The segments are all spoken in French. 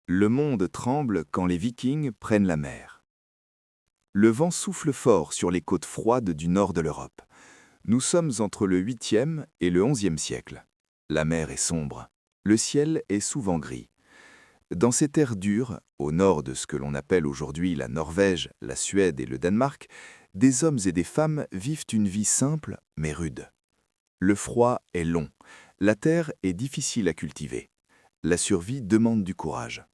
Le monde tremble quand les Vikings prennent la mer. Le vent souffle fort sur les côtes froides du nord de l'Europe. Nous sommes entre le 8e et le 11e siècle. La mer est sombre. Le ciel est souvent gris. Dans ces terres dures, au nord de ce que l'on appelle aujourd'hui la Norvège, la Suède et le Danemark, des hommes et des femmes vivent une vie simple mais rude. Le froid est long. La terre est difficile à cultiver. La survie demande du courage.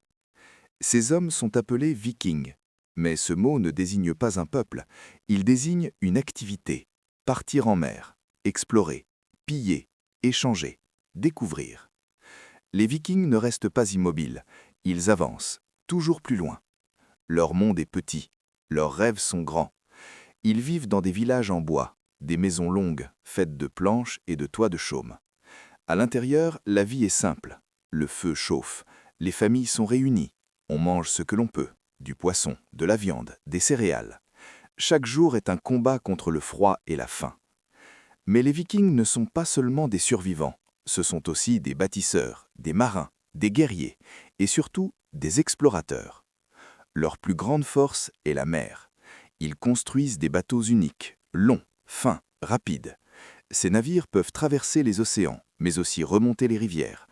Ces hommes sont appelés Vikings. Mais ce mot ne désigne pas un peuple, il désigne une activité. Partir en mer, explorer, piller, échanger, découvrir. Les Vikings ne restent pas immobiles, ils avancent, toujours plus loin. Leur monde est petit, leurs rêves sont grands. Ils vivent dans des villages en bois, des maisons longues, faites de planches et de toits de chaume. À l'intérieur, la vie est simple. Le feu chauffe, les familles sont réunies. On mange ce que l'on peut, du poisson, de la viande, des céréales. Chaque jour est un combat contre le froid et la faim. Mais les Vikings ne sont pas seulement des survivants, ce sont aussi des bâtisseurs, des marins, des guerriers et surtout des explorateurs. Leur plus grande force est la mer. Ils construisent des bateaux uniques, longs, fins, rapides. Ces navires peuvent traverser les océans, mais aussi remonter les rivières.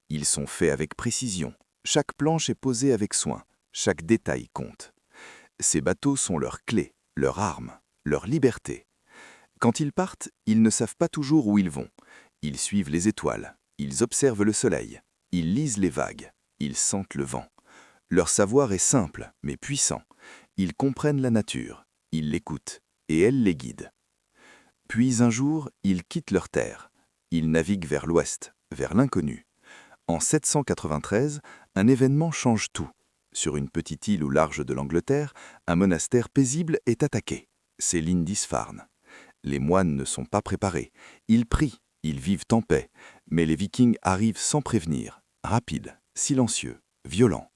Ils sont faits avec précision. Chaque planche est posée avec soin. Chaque détail compte. Ces bateaux sont leurs clés, leurs armes, leur liberté. Quand ils partent, ils ne savent pas toujours où ils vont. Ils suivent les étoiles, ils observent le soleil, ils lisent les vagues, ils sentent le vent. Leur savoir est simple, mais puissant. Ils comprennent la nature, ils l'écoutent, et elle les guide. Puis un jour, ils quittent leur terre. Ils naviguent vers l'ouest, vers l'inconnu. En 793, un événement change tout. Sur une petite île au large de l'Angleterre, un monastère paisible est attaqué. C'est Lindisfarne. Les moines ne sont pas préparés. Ils prient, ils vivent en paix. Mais les Vikings arrivent sans prévenir, rapides, silencieux, violents.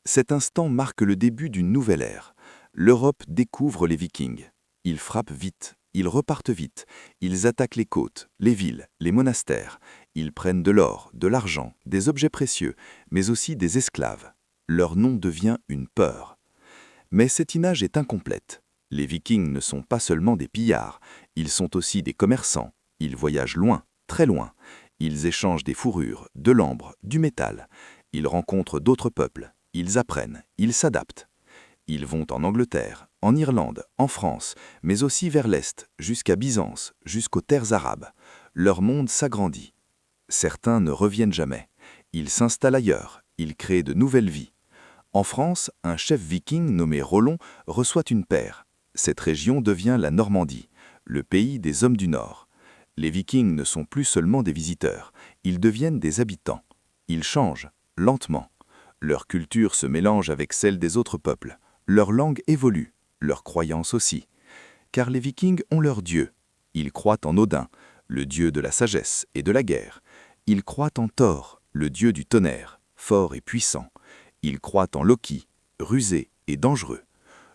Cet instant marque le début d'une nouvelle ère. L'Europe découvre les Vikings. Ils frappent vite, ils repartent vite. Ils attaquent les côtes, les villes, les monastères. Ils prennent de l'or, de l'argent, des objets précieux, mais aussi des esclaves. Leur nom devient une peur. Mais cette image est incomplète. Les Vikings ne sont pas seulement des pillards, ils sont aussi des commerçants. Ils voyagent loin, très loin. Ils échangent des fourrures, de l'ambre, du métal. Ils rencontrent d'autres peuples. Ils apprennent, ils s'adaptent. Ils vont en Angleterre, en Irlande, en France, mais aussi vers l'Est, jusqu'à Byzance, jusqu'aux terres arabes. Leur monde s'agrandit. Certains ne reviennent jamais. Ils s'installent ailleurs, ils créent de nouvelles vies. En France, un chef viking nommé Rollon reçoit une paire. Cette région devient la Normandie, le pays des hommes du Nord. Les Vikings ne sont plus seulement des visiteurs, ils deviennent des habitants. Ils changent, lentement. Leur culture se mélange avec celle des autres peuples. Leur langue évolue, leurs croyances aussi. Car les Vikings ont leur dieu. Ils croient en Odin, le dieu de la sagesse et de la guerre. Ils croient en Thor, le dieu du tonnerre, fort et puissant. Ils croient en Loki, rusé et dangereux.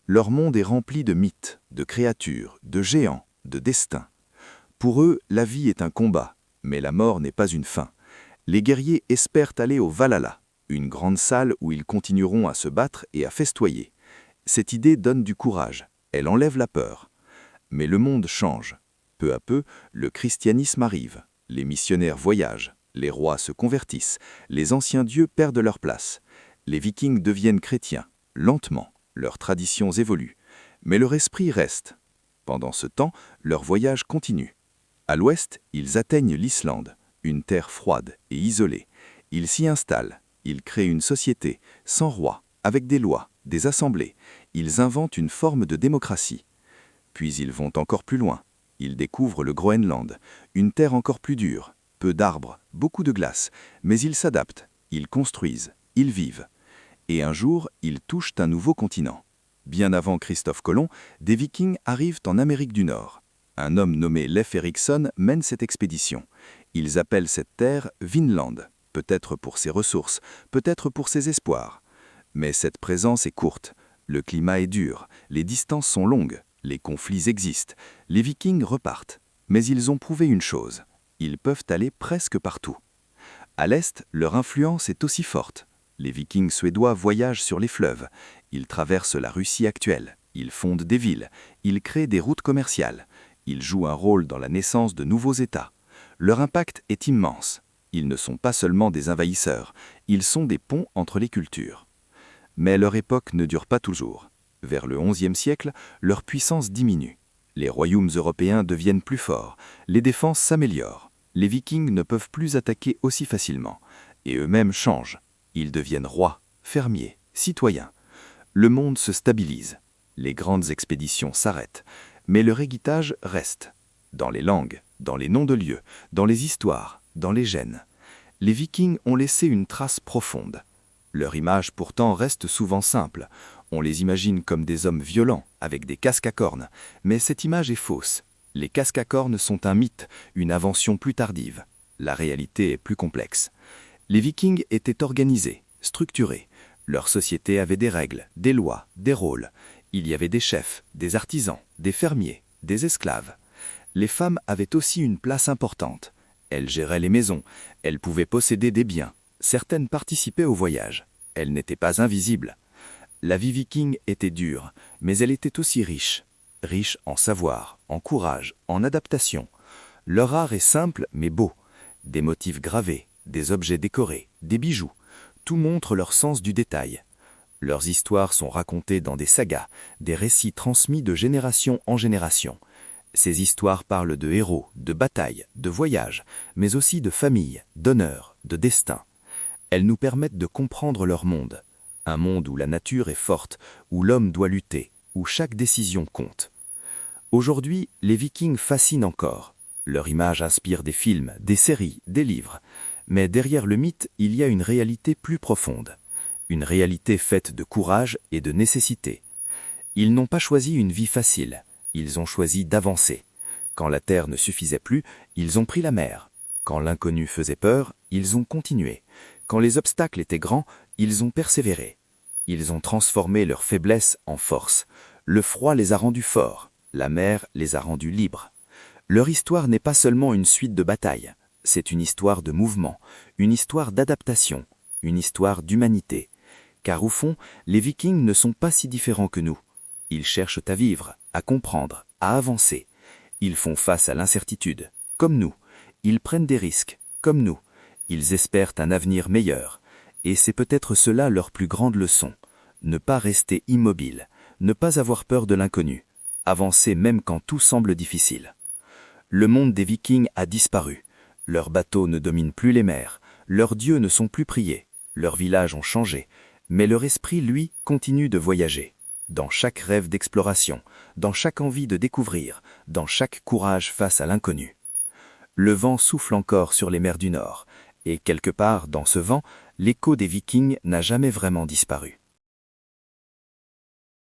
Leur monde est rempli de mythes, de créatures, de géants, de destins. Pour eux, la vie est un combat, mais la mort n'est pas une fin. Les guerriers espèrent aller au Valhalla, une grande salle où ils continueront à se battre et à festoyer. Cette idée donne du courage, elle enlève la peur. Mais le monde change. Peu à peu, le christianisme arrive, les missionnaires voyagent, les rois se convertissent, les anciens dieux perdent leur place. Les Vikings deviennent chrétiens, lentement, leurs traditions évoluent, mais leur esprit reste. Pendant ce temps, leur voyage continue. À l'ouest, ils atteignent l'Islande, une terre froide et isolée. Ils s'y installent, ils créent une société, sans roi, avec des lois, des assemblées. Ils inventent une forme de démocratie. Puis ils vont encore plus loin. Ils découvrent le Groenland, une terre encore plus dure, peu d'arbres, beaucoup de glace, mais ils s'adaptent, ils construisent, ils vivent. Et un jour, ils touchent un nouveau continent. Bien avant Christophe Colomb, des Vikings arrivent en Amérique du Nord. Un homme nommé Leif Erikson mène cette expédition. Ils appellent cette terre Vinland, peut-être pour ses ressources, peut-être pour ses espoirs. Mais cette présence est courte. Le climat est dur, les distances sont longues, les conflits existent. Les Vikings repartent. Mais ils ont prouvé une chose. Ils peuvent aller presque partout. À l'Est, leur influence est aussi forte. Les Vikings suédois voyagent sur les fleuves, ils traversent la Russie actuelle, ils fondent des villes, ils créent des routes commerciales, ils jouent un rôle dans la naissance de nouveaux États. Leur impact est immense. Ils ne sont pas seulement des envahisseurs, ils sont des ponts entre les cultures. Mais leur époque ne dure pas toujours. Vers le XIe siècle, leur puissance diminue. Les royaumes européens deviennent plus forts, les défenses s'améliorent. Les Vikings ne peuvent plus attaquer aussi facilement, et eux-mêmes changent. Ils deviennent rois, fermiers, citoyens. Le monde se stabilise. Les grandes expéditions s'arrêtent, mais leur héritage reste. Dans les langues, dans les noms de lieux, dans les histoires, dans les gènes. Les Vikings ont laissé une trace profonde. Leur image pourtant reste souvent simple. On les imagine comme des hommes violents, avec des casques à cornes. Mais cette image est fausse. Les casques à cornes sont un mythe, une invention plus tardive. La réalité est plus complexe. Les Vikings étaient organisés, structurés. Leur société avait des règles, des lois, des rôles. Il y avait des chefs, des artisans, des fermiers, des esclaves. Les femmes avaient aussi une place importante. Elles géraient les maisons, elles pouvaient posséder des biens. Certaines participaient au voyage. Elles n'étaient pas invisibles. La vie viking était dure, mais elle était aussi riche. Riche en savoir, en courage, en adaptation. Leur art est simple mais beau. Des motifs gravés, des objets décorés, des bijoux. Tout montre leur sens du détail. Leurs histoires sont racontées dans des sagas, des récits transmis de génération en génération. Ces histoires parlent de héros, de batailles, de voyages, mais aussi de famille, d'honneur, de destin. Elles nous permettent de comprendre leur monde. Un monde où la nature est forte, où l'homme doit lutter, où chaque décision compte. Aujourd'hui, les Vikings fascinent encore. Leur image inspire des films, des séries, des livres. Mais derrière le mythe, il y a une réalité plus profonde. Une réalité faite de courage et de nécessité. Ils n'ont pas choisi une vie facile. Ils ont choisi d'avancer. Quand la terre ne suffisait plus, ils ont pris la mer. Quand l'inconnu faisait peur, ils ont continué. Quand les obstacles étaient grands, ils ont persévéré. Ils ont transformé leur faiblesse en force. Le froid les a rendus forts. La mer les a rendus libres. Leur histoire n'est pas seulement une suite de batailles. C'est une histoire de mouvement, une histoire d'adaptation, une histoire d'humanité. Car au fond, les Vikings ne sont pas si différents que nous. Ils cherchent à vivre, à comprendre, à avancer. Ils font face à l'incertitude, comme nous. Ils prennent des risques, comme nous. Ils espèrent un avenir meilleur. Et c'est peut-être cela leur plus grande leçon. Ne pas rester immobile, ne pas avoir peur de l'inconnu. Avancer même quand tout semble difficile. Le monde des Vikings a disparu. Leurs bateaux ne dominent plus les mers. Leurs dieux ne sont plus priés. Leurs villages ont changé. Mais leur esprit, lui, continue de voyager. Dans chaque rêve d'exploration, dans chaque envie de découvrir, dans chaque courage face à l'inconnu. Le vent souffle encore sur les mers du Nord, et quelque part dans ce vent, l'écho des Vikings n'a jamais vraiment disparu.